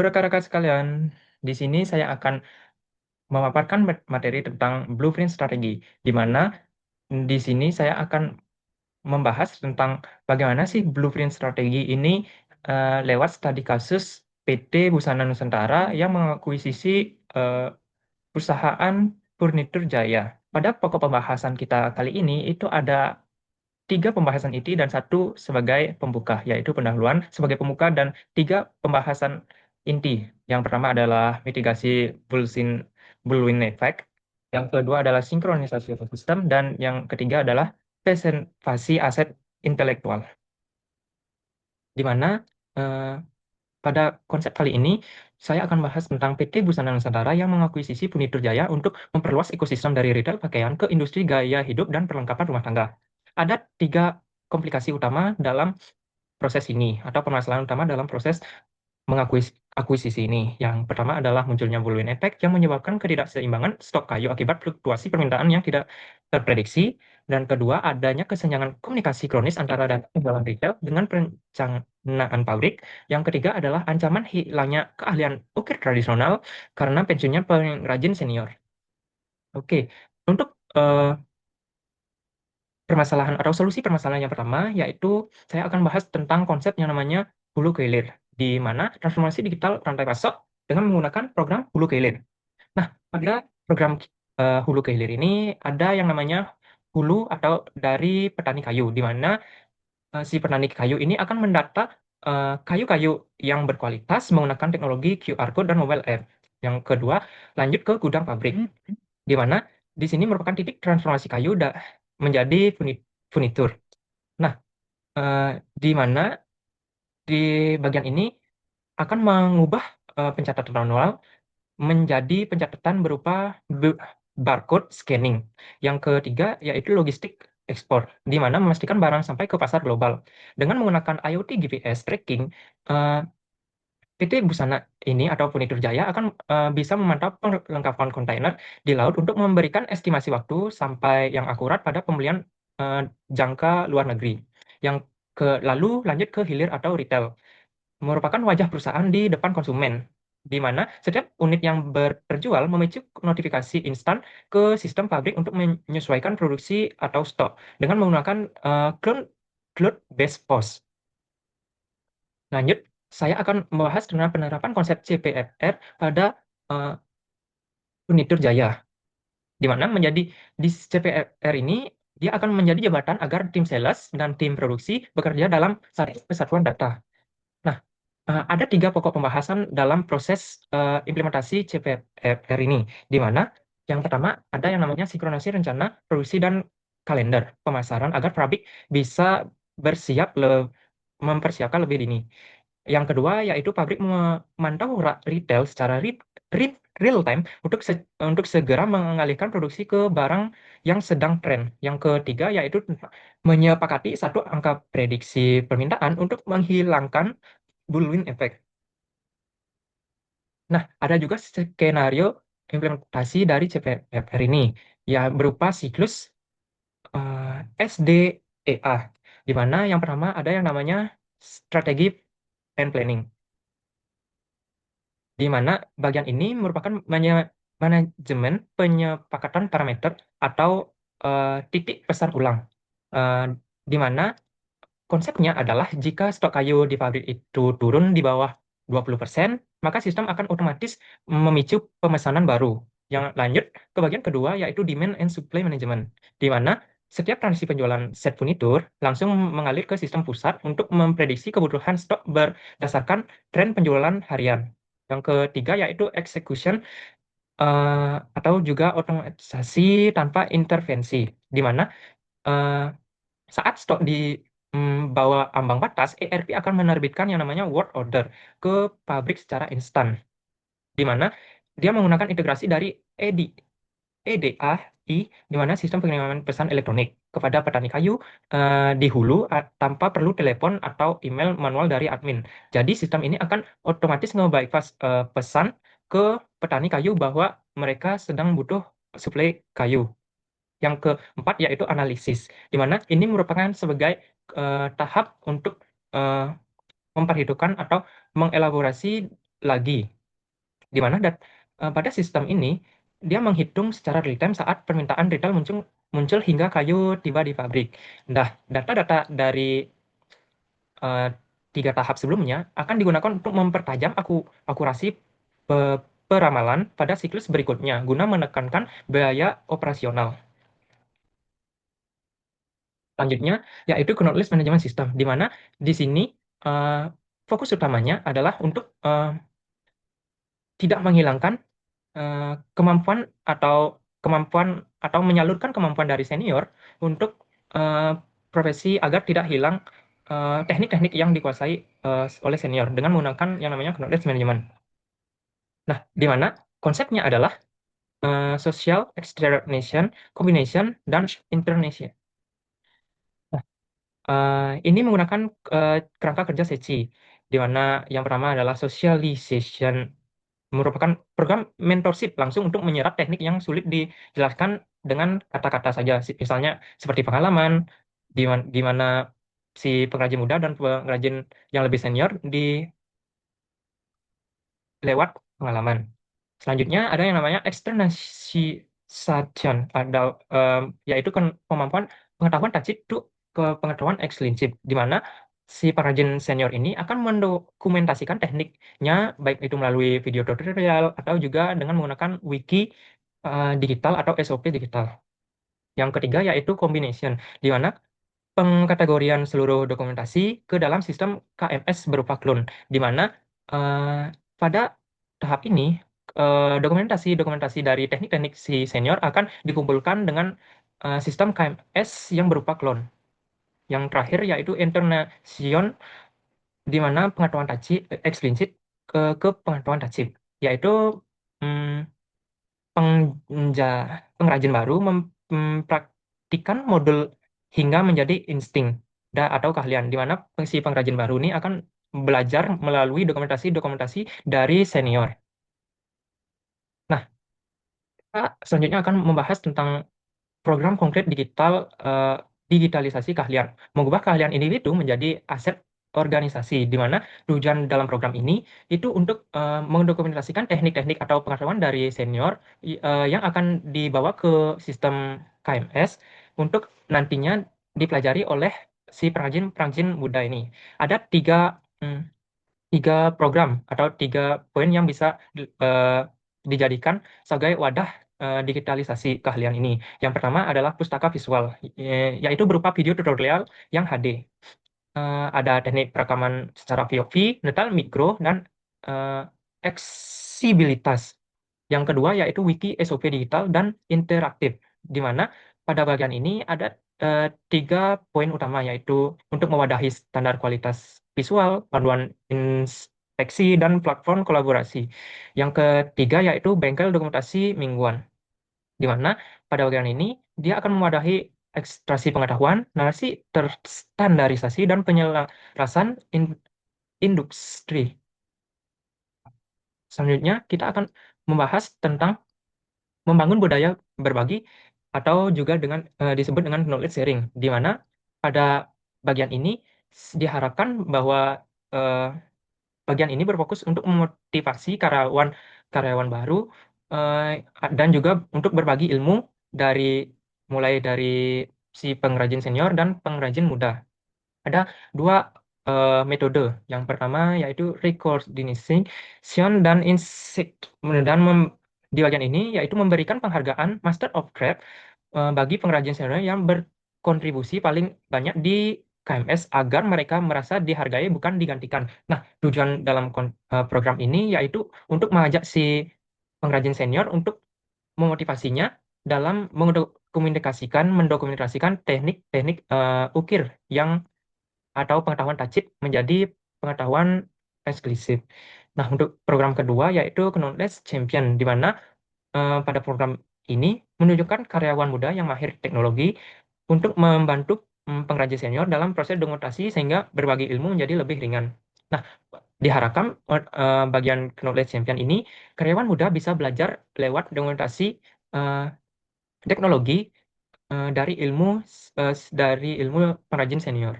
Rekan-rekan sekalian, di sini saya akan memaparkan materi tentang blueprint strategi, di mana di sini saya akan membahas tentang bagaimana sih blueprint strategi ini lewat studi kasus PT Busana Nusantara yang mengakuisisi eh, perusahaan Furnitur Jaya. Pada pokok pembahasan kita kali ini itu ada tiga pembahasan inti dan satu sebagai pembuka, yaitu pendahuluan sebagai pembuka dan tiga pembahasan inti. Yang pertama adalah mitigasi bullwin effect, yang kedua adalah sinkronisasi ekosistem, dan yang ketiga adalah preservasi aset intelektual. Di mana eh, pada konsep kali ini saya akan bahas tentang PT Busana Nusantara yang mengakuisisi Furnitur Jaya untuk memperluas ekosistem dari retail pakaian ke industri gaya hidup dan perlengkapan rumah tangga. Ada tiga komplikasi utama dalam proses ini atau permasalahan utama dalam proses mengakuisisi ini. Yang pertama adalah munculnya bullwhip effect yang menyebabkan ketidakseimbangan stok kayu akibat fluktuasi permintaan yang tidak terprediksi. Dan kedua, adanya kesenjangan komunikasi kronis antara data penjualan retail dengan perencanaan pabrik. Yang ketiga adalah ancaman hilangnya keahlian ukir tradisional karena pensiunnya pengrajin senior. Oke, untuk permasalahan atau solusi permasalahan yang pertama yaitu saya akan bahas tentang konsep yang namanya hulu ke hilir, di mana transformasi digital rantai pasok dengan menggunakan program hulu ke hilir. Nah, pada program hulu ke hilir ini ada yang namanya hulu atau dari petani kayu, di mana si petani kayu ini akan mendata kayu-kayu yang berkualitas menggunakan teknologi QR code dan mobile app. Yang kedua, lanjut ke gudang pabrik, di mana di sini merupakan titik transformasi kayu menjadi furnitur. Nah, eh, di mana di bagian ini akan mengubah pencatatan manual menjadi pencatatan berupa barcode scanning. Yang ketiga yaitu logistik ekspor, di mana memastikan barang sampai ke pasar global. Dengan menggunakan IoT GPS tracking, eh, PT Busana ini atau Furnitur Jaya akan bisa memantau perlengkapan kontainer di laut untuk memberikan estimasi waktu sampai yang akurat pada pembelian eh, jangka luar negeri. Yang lalu lanjut ke hilir atau retail, merupakan wajah perusahaan di depan konsumen, di mana setiap unit yang terjual memicu notifikasi instan ke sistem pabrik untuk menyesuaikan produksi atau stok dengan menggunakan cloud-based POS. Lanjut, saya akan membahas tentang penerapan konsep CPFR pada uh, Furnitur Jaya, di mana menjadi di CPFR ini dia akan menjadi jabatan agar tim sales dan tim produksi bekerja dalam satu kesatuan data. Nah, ada tiga pokok pembahasan dalam proses implementasi CPFR ini, di mana yang pertama ada yang namanya sinkronasi rencana produksi dan kalender pemasaran agar pabrik bisa bersiap mempersiapkan lebih dini. Yang kedua yaitu pabrik memantau retail secara real time untuk segera mengalihkan produksi ke barang yang sedang tren. Yang ketiga yaitu menyepakati satu angka prediksi permintaan untuk menghilangkan bullwhip effect. Nah, ada juga skenario implementasi dari CPFR ini, ya berupa siklus SDEA, di mana yang pertama ada yang namanya strategi and planning, di mana bagian ini merupakan manajemen penyepakatan parameter atau titik pesan ulang, Eh, di mana konsepnya adalah jika stok kayu di pabrik itu turun di bawah 20%, maka sistem akan otomatis memicu pemesanan baru. Yang lanjut ke bagian kedua yaitu demand and supply management, di mana setiap transaksi penjualan set furnitur langsung mengalir ke sistem pusat untuk memprediksi kebutuhan stok berdasarkan tren penjualan harian. Yang ketiga yaitu execution atau juga otomatisasi tanpa intervensi, di mana eh, saat stok di bawah ambang batas, ERP akan menerbitkan yang namanya work order ke pabrik secara instan, di mana dia menggunakan integrasi dari EDAI, di mana sistem pengiriman pesan elektronik kepada petani kayu di hulu tanpa perlu telepon atau email manual dari admin. Jadi sistem ini akan otomatis nge-bypass pesan ke petani kayu bahwa mereka sedang butuh suplai kayu. Yang keempat yaitu analisis, di mana ini merupakan sebagai tahap untuk eh, memperhitungkan atau mengelaborasi lagi, di mana pada sistem ini dia menghitung secara real time saat permintaan retail muncul muncul hingga kayu tiba di pabrik. Nah, data-data dari eh, tiga tahap sebelumnya akan digunakan untuk mempertajam akurasi peramalan pada siklus berikutnya guna menekankan biaya operasional. Selanjutnya, yaitu knowledge management system, di mana di sini eh, fokus utamanya adalah untuk tidak menghilangkan eh, kemampuan atau kemampuan atau menyalurkan kemampuan dari senior untuk eh, profesi agar tidak hilang teknik-teknik yang dikuasai oleh senior dengan menggunakan yang namanya knowledge management. Nah, di mana konsepnya adalah social externalization, combination, dan internation. Nah, ini menggunakan kerangka kerja SECI, di mana yang pertama adalah socialization, merupakan program mentorship langsung untuk menyerap teknik yang sulit dijelaskan dengan kata-kata saja. Misalnya seperti pengalaman, di mana si pengrajin muda dan pengrajin yang lebih senior lewat pengalaman. Selanjutnya ada yang namanya externalization, yaitu kemampuan pengetahuan tacit itu ke pengetahuan eksplisit, di mana si pengrajin senior ini akan mendokumentasikan tekniknya, baik itu melalui video tutorial atau juga dengan menggunakan wiki digital atau SOP digital. Yang ketiga yaitu combination, di mana pengkategorian seluruh dokumentasi ke dalam sistem KMS berupa clone, di mana eh, pada tahap ini dokumentasi-dokumentasi dari teknik-teknik si senior akan dikumpulkan dengan sistem KMS yang berupa clone. Yang terakhir yaitu internation, di mana pengetahuan tajib eksplisit ke pengetahuan tajib, yaitu mm, pengrajin baru mempraktikkan modul hingga menjadi insting atau keahlian, di mana si pengrajin baru ini akan belajar melalui dokumentasi-dokumentasi dari senior. Nah, kita selanjutnya akan membahas tentang program konkret digitalisasi keahlian, mengubah keahlian individu menjadi aset organisasi, di mana tujuan dalam program ini itu untuk mendokumentasikan teknik-teknik atau pengetahuan dari senior yang akan dibawa ke sistem KMS untuk nantinya dipelajari oleh si perajin-perajin muda ini. Ada mm, tiga program atau tiga poin yang bisa eh, dijadikan sebagai wadah digitalisasi keahlian ini. Yang pertama adalah pustaka visual, yaitu berupa video tutorial yang HD. Ada teknik perekaman secara VOV, detail mikro, dan eh, eksibilitas. Yang kedua yaitu wiki SOP digital dan interaktif, di mana pada bagian ini ada eh, tiga poin utama, yaitu untuk mewadahi standar kualitas visual, panduan inspeksi, dan platform kolaborasi. Yang ketiga yaitu bengkel dokumentasi mingguan, di mana pada bagian ini dia akan mewadahi ekstraksi pengetahuan, narasi terstandarisasi, dan penyelarasan industri. Selanjutnya, kita akan membahas tentang membangun budaya berbagi atau juga disebut dengan knowledge sharing, di mana pada bagian ini diharapkan bahwa eh, bagian ini berfokus untuk memotivasi karyawan karyawan baru dan juga untuk berbagi ilmu dari mulai dari si pengrajin senior dan pengrajin muda. Ada dua metode. Yang pertama yaitu recognition dan insight. Di bagian ini yaitu memberikan penghargaan Master of Craft bagi pengrajin senior yang berkontribusi paling banyak di KMS agar mereka merasa dihargai bukan digantikan. Nah, tujuan dalam program ini yaitu untuk mengajak si pengrajin senior untuk memotivasinya dalam mendokumentasikan teknik-teknik ukir yang atau pengetahuan tajib menjadi pengetahuan eksklusif. Nah, untuk program kedua yaitu Knowledge Champion, di mana pada program ini menunjukkan karyawan muda yang mahir teknologi untuk membantu pengrajin senior dalam proses dokumentasi sehingga berbagi ilmu menjadi lebih ringan. Nah, diharapkan bagian Knowledge Champion ini karyawan muda bisa belajar lewat dokumentasi eh, teknologi dari ilmu pengrajin senior.